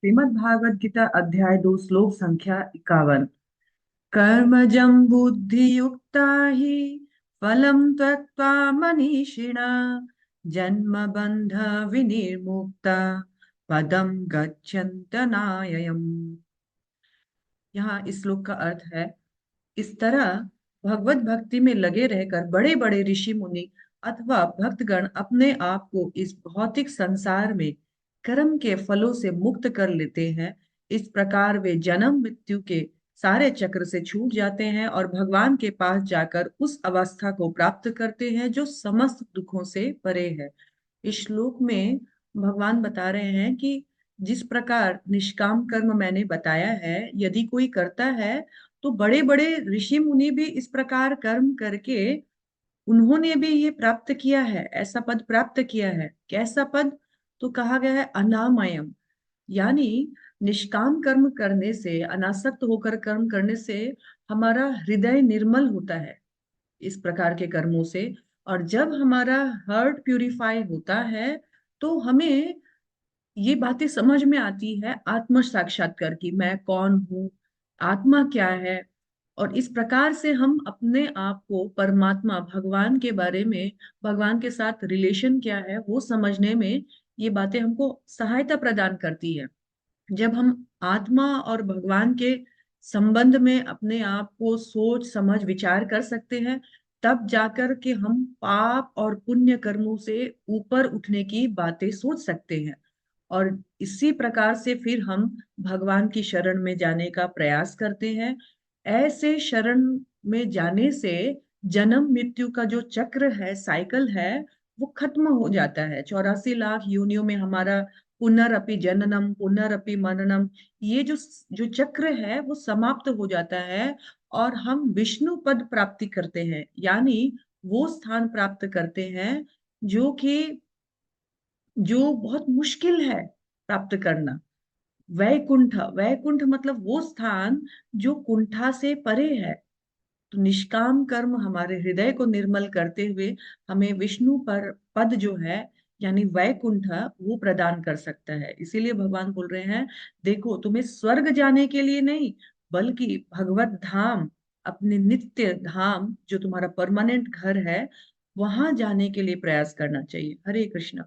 श्रीमद् भागवत गीता अध्याय 2 श्लोक संख्या 51। कर्मजं बुद्धियुक्ता हि फलं त्यक्त्वा मनीषिणा जन्म बंध विनिर्मुक्ता पदम गच्छन्त नाययम्। यहाँ इस श्लोक का अर्थ है, इस तरह भगवत भक्ति में लगे रहकर बड़े बड़े ऋषि मुनि अथवा भक्तगण अपने आप को इस भौतिक संसार में कर्म के फलों से मुक्त कर लेते हैं। इस प्रकार वे जन्म मृत्यु के सारे चक्र से छूट जाते हैं और भगवान के पास जाकर उस अवस्था को प्राप्त करते हैं जो समस्त दुखों से परे है। इस श्लोक में भगवान बता रहे हैं कि जिस प्रकार निष्काम कर्म मैंने बताया है, यदि कोई करता है तो बड़े बड़े ऋषि मुनि भी इस प्रकार कर्म करके उन्होंने भी ये प्राप्त किया है, ऐसा पद प्राप्त किया है। कैसा पद? तो कहा गया है अनामयम, यानी निष्काम कर्म करने से, अनासक्त होकर कर्म करने से हमारा हृदय निर्मल होता है इस प्रकार के कर्मों से। और जब हमारा हार्ट प्यूरिफाई होता है तो हमें ये बातें समझ में आती है आत्म साक्षात्कार की, मैं कौन हूँ, आत्मा क्या है। और इस प्रकार से हम अपने आप को परमात्मा भगवान के बारे में, भगवान के साथ रिलेशन क्या है वो समझने में ये बातें हमको सहायता प्रदान करती है। जब हम आत्मा और भगवान के संबंध में अपने आप को सोच समझ विचार कर सकते हैं, तब जाकर के हम पाप और पुण्य कर्मों से ऊपर उठने की बातें सोच सकते हैं। और इसी प्रकार से फिर हम भगवान की शरण में जाने का प्रयास करते हैं। ऐसे शरण में जाने से जन्म मृत्यु का जो चक्र है, साइकिल है, वो खत्म हो जाता है। 84 लाख योनियों में हमारा पुनरअपि जननम पुनरअपि मननम, ये जो जो चक्र है वो समाप्त हो जाता है और हम विष्णु पद प्राप्ति करते हैं, यानी वो स्थान प्राप्त करते हैं जो कि जो बहुत मुश्किल है प्राप्त करना। वैकुंठ, वैकुंठ मतलब वो स्थान जो कुंठा से परे है। तो निष्काम कर्म हमारे हृदय को निर्मल करते हुए हमें विष्णु पर पद जो है, यानी वैकुंठ, वो प्रदान कर सकता है। इसीलिए भगवान बोल रहे हैं, देखो तुम्हें स्वर्ग जाने के लिए नहीं, बल्कि भगवत धाम, अपने नित्य धाम जो तुम्हारा परमानेंट घर है, वहां जाने के लिए प्रयास करना चाहिए। हरे कृष्ण।